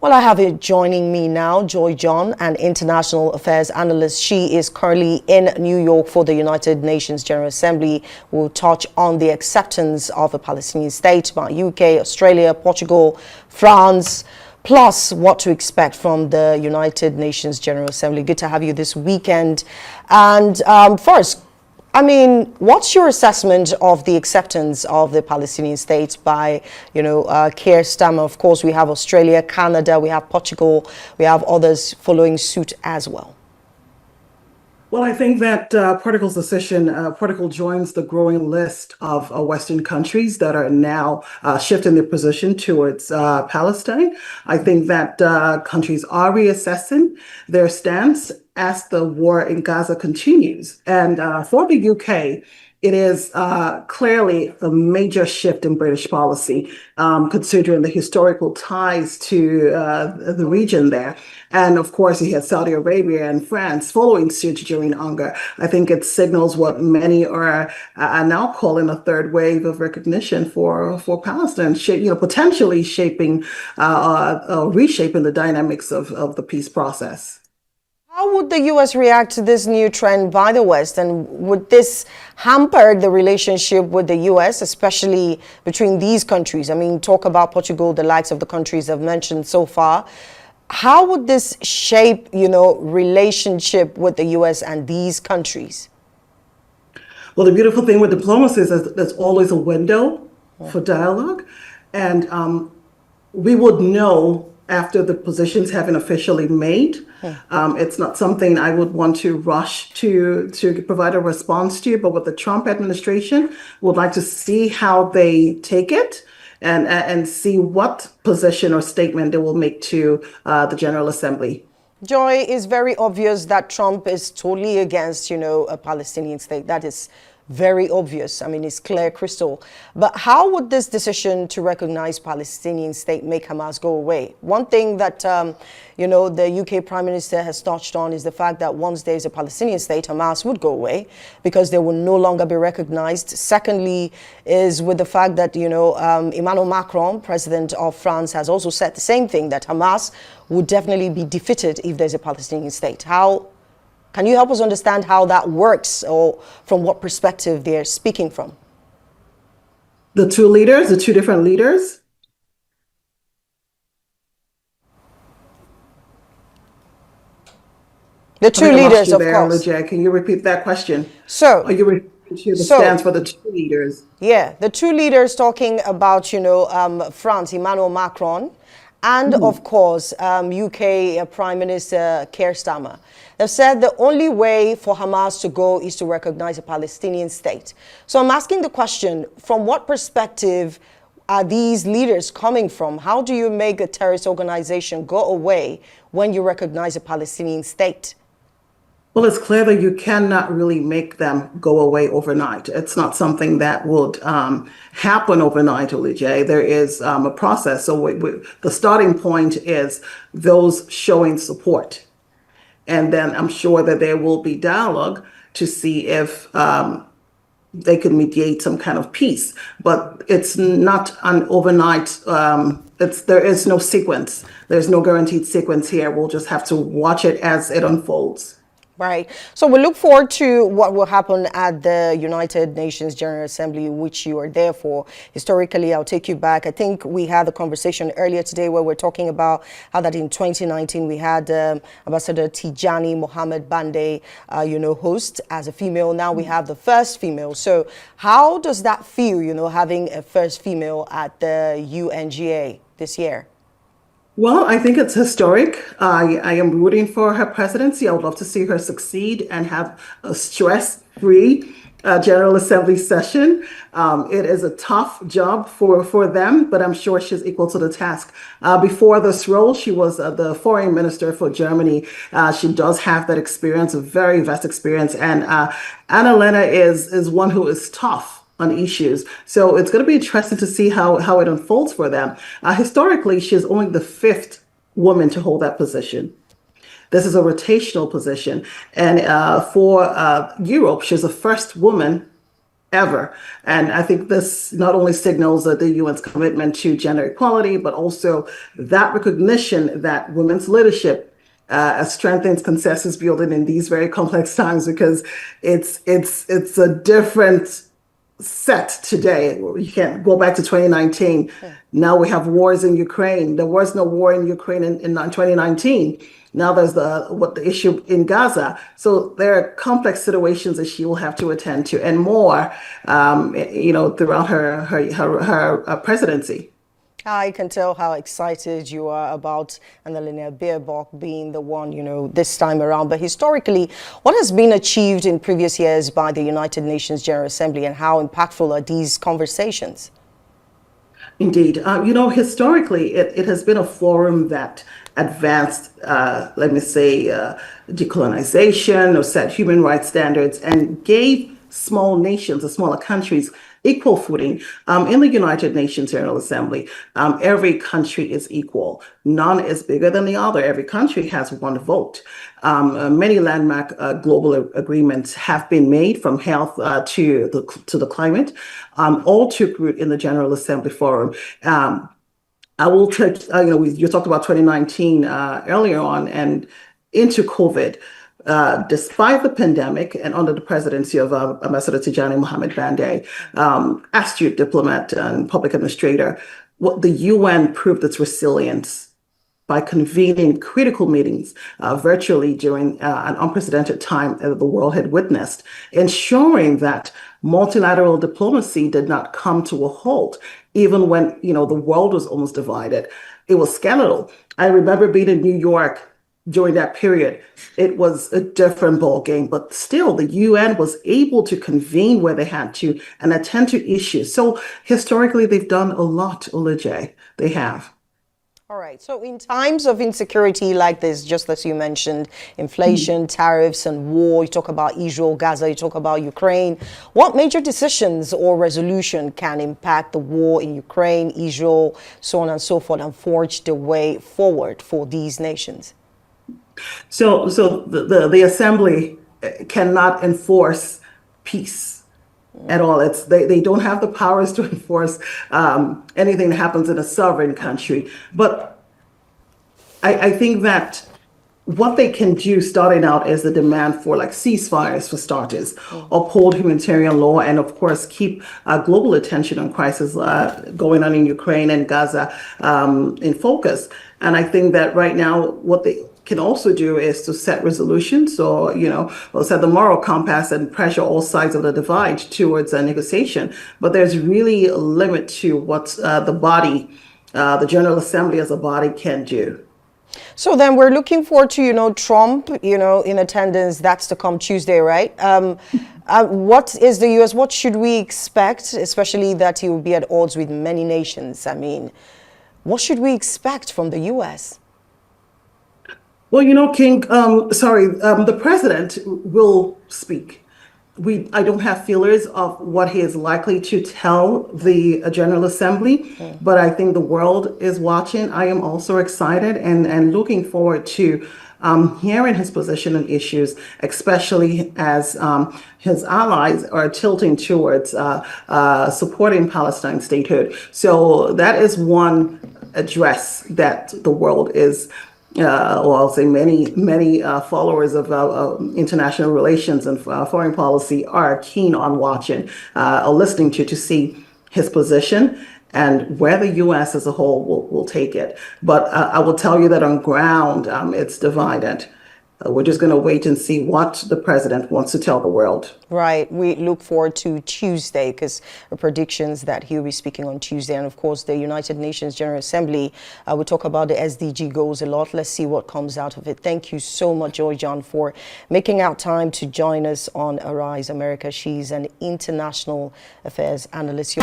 Well, I have it joining me now, Joy John, an international affairs analyst. She is currently in New York for the United Nations General Assembly. We'll touch on the acceptance of a Palestinian state by UK, Australia, Portugal, France, plus what to expect from the United Nations General Assembly. Good to have you this weekend. And first, what's your assessment of the acceptance of the Palestinian state by, Keir Starmer? Of course, we have Australia, Canada, we have Portugal, we have others following suit as well. Well, I think that Portugal's decision, Portugal joins the growing list of Western countries that are now shifting their position towards Palestine. I think that countries are reassessing their stance as the war in Gaza continues. And for the UK, it is clearly a major shift in British policy, considering the historical ties to the region there. And of course, you had Saudi Arabia and France following suit during UNGA. I think it signals what many are now calling a third wave of recognition for Palestine, potentially shaping, reshaping the dynamics of the peace process. How would the U.S. react to this new trend by the West? And would this hamper the relationship with the U.S., especially between these countries? Talk about Portugal, the likes of the countries I've mentioned so far. How would this shape, relationship with the U.S. and these countries? Well, the beautiful thing with diplomacy is that there's always a window for dialogue. And we would know after the positions have been officially made. It's not something I would want to rush to provide a response to, but with the Trump administration, would like to see how they take it and see what position or statement they will make to the General Assembly. Joy, it's very obvious that Trump is totally against, a Palestinian state. That is very obvious. It's clear crystal. But how would this decision to recognize Palestinian state make Hamas go away? One thing that, the UK Prime Minister has touched on is the fact that once there's a Palestinian state, Hamas would go away because they will no longer be recognized. Secondly, is with the fact that, Emmanuel Macron, president of France, has also said the same thing, that Hamas would definitely be defeated if there's a Palestinian state. Can you help us understand how that works, or from what perspective they're speaking from? The two different leaders? The two leaders, of course. Can you repeat that question? So, are you referring to the stance for the two leaders? Yeah, the two leaders talking about, France, Emmanuel Macron, and of course, UK Prime Minister Keir Starmer. They've said the only way for Hamas to go is to recognize a Palestinian state. So I'm asking the question, from what perspective are these leaders coming from? How do you make a terrorist organization go away when you recognize a Palestinian state? Well, it's clear that you cannot really make them go away overnight. It's not something that would happen overnight, Olujay. There is a process. So the starting point is those showing support. And then I'm sure that there will be dialogue to see if they could mediate some kind of peace. But it's not an overnight, there is no sequence. There's no guaranteed sequence here. We'll just have to watch it as it unfolds. Right. So we look forward to what will happen at the United Nations General Assembly, which you are there for. Historically, I'll take you back. I think we had a conversation earlier today where we're talking about how that in 2019 we had Ambassador Tijani Mohammed Bande, host as a female. Now we have the first female. So how does that feel, having a first female at the UNGA this year? Well, I think it's historic. I am rooting for her presidency. I would love to see her succeed and have a stress-free General Assembly session. It is a tough job for them, but I'm sure she's equal to the task. Before this role, she was the foreign minister for Germany. She does have that experience, a very vast experience. And Annalena is one who is tough on issues. So it's going to be interesting to see how it unfolds for them. Historically, she's only the fifth woman to hold that position. This is a rotational position. And for Europe, she's the first woman ever. And I think this not only signals the UN's commitment to gender equality, but also that recognition that women's leadership strengthens consensus building in these very complex times, because it's a different set today. You can't go back to 2019. Now we have wars in Ukraine. There was no war in Ukraine in 2019. Now there's the issue in Gaza. So there are complex situations that she will have to attend to, and more, throughout her presidency. I can tell how excited you are about Annalena Baerbock being the one, this time around. But historically, what has been achieved in previous years by the United Nations General Assembly, and how impactful are these conversations? Indeed. Historically, it has been a forum that advanced, decolonization, or set human rights standards, and gave small nations, or smaller countries, equal footing. In the United Nations General Assembly, every country is equal. None is bigger than the other. Every country has one vote. Many landmark global agreements have been made, from health to the climate, all took root in the General Assembly Forum. I will take, you talked about 2019 earlier on, and into COVID. Despite the pandemic, and under the presidency of Ambassador Tijani Mohamed Bande, astute diplomat and public administrator, what the UN proved its resilience by convening critical meetings virtually during an unprecedented time that the world had witnessed, ensuring that multilateral diplomacy did not come to a halt, even when the world was almost divided. It was skeletal. I remember being in New York during that period. It was a different ball game, but still the UN was able to convene where they had to and attend to issues. So historically, they've done a lot, Olajay. They have. All right. So in times of insecurity like this, just as you mentioned, inflation, tariffs, and war, you talk about Israel, Gaza, you talk about Ukraine. What major decisions or resolution can impact the war in Ukraine, Israel, so on and so forth, and forge the way forward for these nations? So the assembly cannot enforce peace at all. They don't have the powers to enforce anything that happens in a sovereign country. But I think that what they can do, starting out, is the demand for ceasefires for starters, uphold humanitarian law, and of course keep global attention on crisis going on in Ukraine and Gaza in focus. And I think that right now what they can also do is to set resolutions, or set the moral compass and pressure all sides of the divide towards a negotiation. But there's really a limit to what the General Assembly as a body can do. So then we're looking forward to, Trump, in attendance. That's to come Tuesday, right? What is the U.S., what should we expect, especially that he will be at odds with many nations? I mean, what should we expect from the U.S.? Well, King, the president will speak. I don't have feelers of what he is likely to tell the General Assembly, but I think the world is watching. I am also excited and looking forward to hearing his position on issues, especially as his allies are tilting towards supporting Palestine statehood. So that is one address that the world is I'll say many followers of international relations and foreign policy are keen on watching or listening to see his position and where the U.S. as a whole will take it. But I will tell you that on ground, it's divided. We're just going to wait and see what the president wants to tell the world. Right. We look forward to Tuesday, because the predictions that he'll be speaking on Tuesday. And of course, the United Nations General Assembly, we talk about the SDG goals a lot. Let's see what comes out of it. Thank you so much, Joy John, for making out time to join us on Arise America. She's an international affairs analyst.